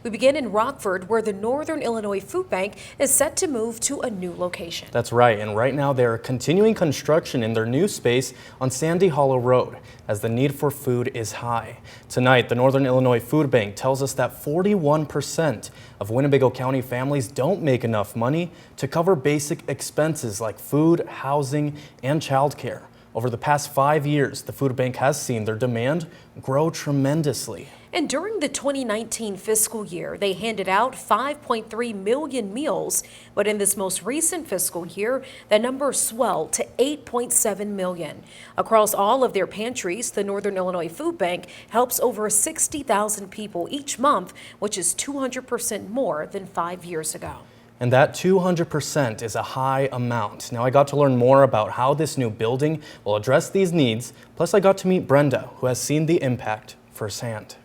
We begin in Rockford, where the Northern Illinois Food Bank is set to move to a new location. That's right, and right now they're continuing construction in their new space on Sandy Hollow Road, as the need for food is high. Tonight, the Northern Illinois Food Bank tells us that 41% of Winnebago County families don't make enough money to cover basic expenses like food, housing, and childcare. Over the past 5 years, the food bank has seen their demand grow tremendously. And during the 2019 fiscal year, they handed out 5.3 million meals. But in this most recent fiscal year, that number swelled to 8.7 million. Across all of their pantries, the Northern Illinois Food Bank helps over 60,000 people each month, which is 200% more than 5 years ago. And that 200% is a high amount. Now, I got to learn more about how this new building will address these needs. Plus, I got to meet Brenda, who has seen the impact firsthand.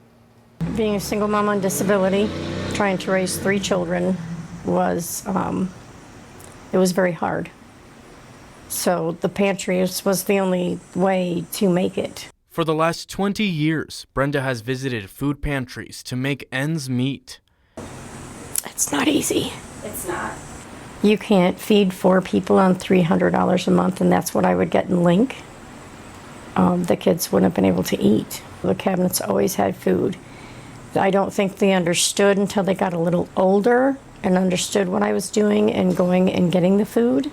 Being a single mom on disability, trying to raise 3 children was, it was very hard. So the pantries was the only way to make it. For the last 20 years, Brenda has visited food pantries to make ends meet. It's not easy. It's not. You can't feed 4 people on $300 a month, and that's what I would get in Link. The kids wouldn't have been able to eat. The cabinets always had food. I don't think they understood until they got a little older and understood what I was doing and going and getting the food.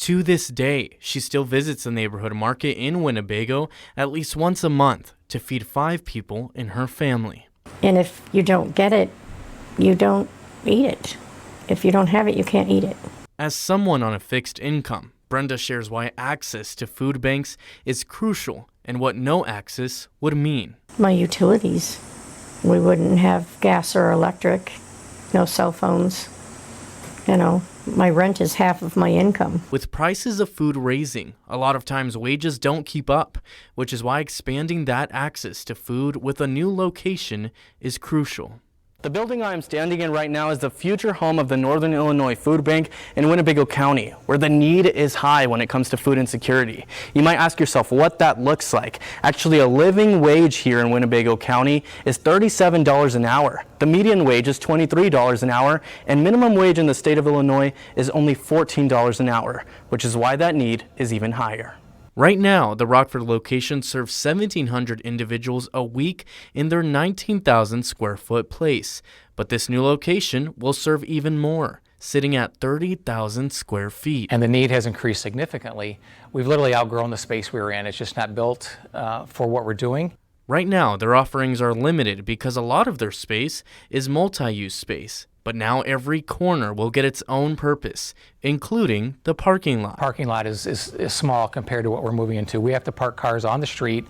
To this day, she still visits the neighborhood market in Winnebago at least once a month to feed 5 people in her family. And if you don't get it, you don't eat it. If you don't have it, you can't eat it. As someone on a fixed income, Brenda shares why access to food banks is crucial and what no access would mean. My utilities. We wouldn't have gas or electric, no cell phones. You know, my rent is half of my income. With prices of food raising, a lot of times wages don't keep up, which is why expanding that access to food with a new location is crucial. The building I am standing in right now is the future home of the Northern Illinois Food Bank in Winnebago County, where the need is high when it comes to food insecurity. You might ask yourself what that looks like. Actually, a living wage here in Winnebago County is $37 an hour. The median wage is $23 an hour, and minimum wage in the state of Illinois is only $14 an hour, which is why that need is even higher. Right now, the Rockford location serves 1,700 individuals a week in their 19,000 square foot place. But this new location will serve even more, sitting at 30,000 square feet. And the need has increased significantly. We've literally outgrown the space we were in. It's just not built for what we're doing. Right now, their offerings are limited because a lot of their space is multi-use space. But now every corner will get its own purpose, including the parking lot. Parking lot is small compared to what we're moving into. We have to park cars on the street,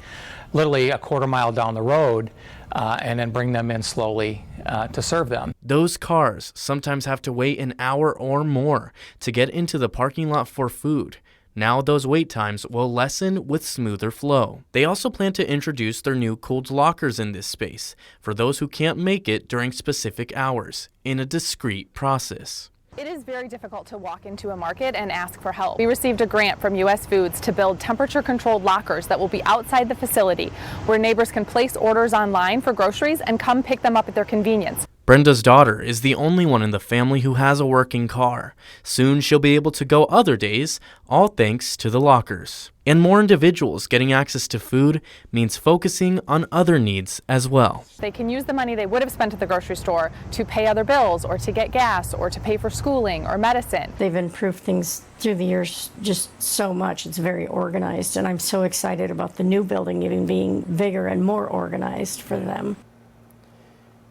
literally a quarter mile down the road, and then bring them in slowly to serve them. Those cars sometimes have to wait an hour or more to get into the parking lot for food. Now those wait times will lessen with smoother flow. They also plan to introduce their new cooled lockers in this space for those who can't make it during specific hours in a discreet process. It is very difficult to walk into a market and ask for help. We received a grant from U.S. Foods to build temperature-controlled lockers that will be outside the facility, where neighbors can place orders online for groceries and come pick them up at their convenience. Brenda's daughter is the only one in the family who has a working car. Soon she'll be able to go other days, all thanks to the lockers. And more individuals getting access to food means focusing on other needs as well. They can use the money they would have spent at the grocery store to pay other bills or to get gas or to pay for schooling or medicine. They've improved things through the years just so much. It's very organized, and I'm so excited about the new building even being bigger and more organized for them.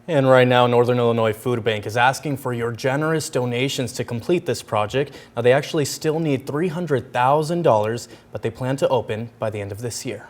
And right now, Northern Illinois Food Bank is asking for your generous donations to complete this project. Now, they actually still need $300,000, but they plan to open by the end of this year.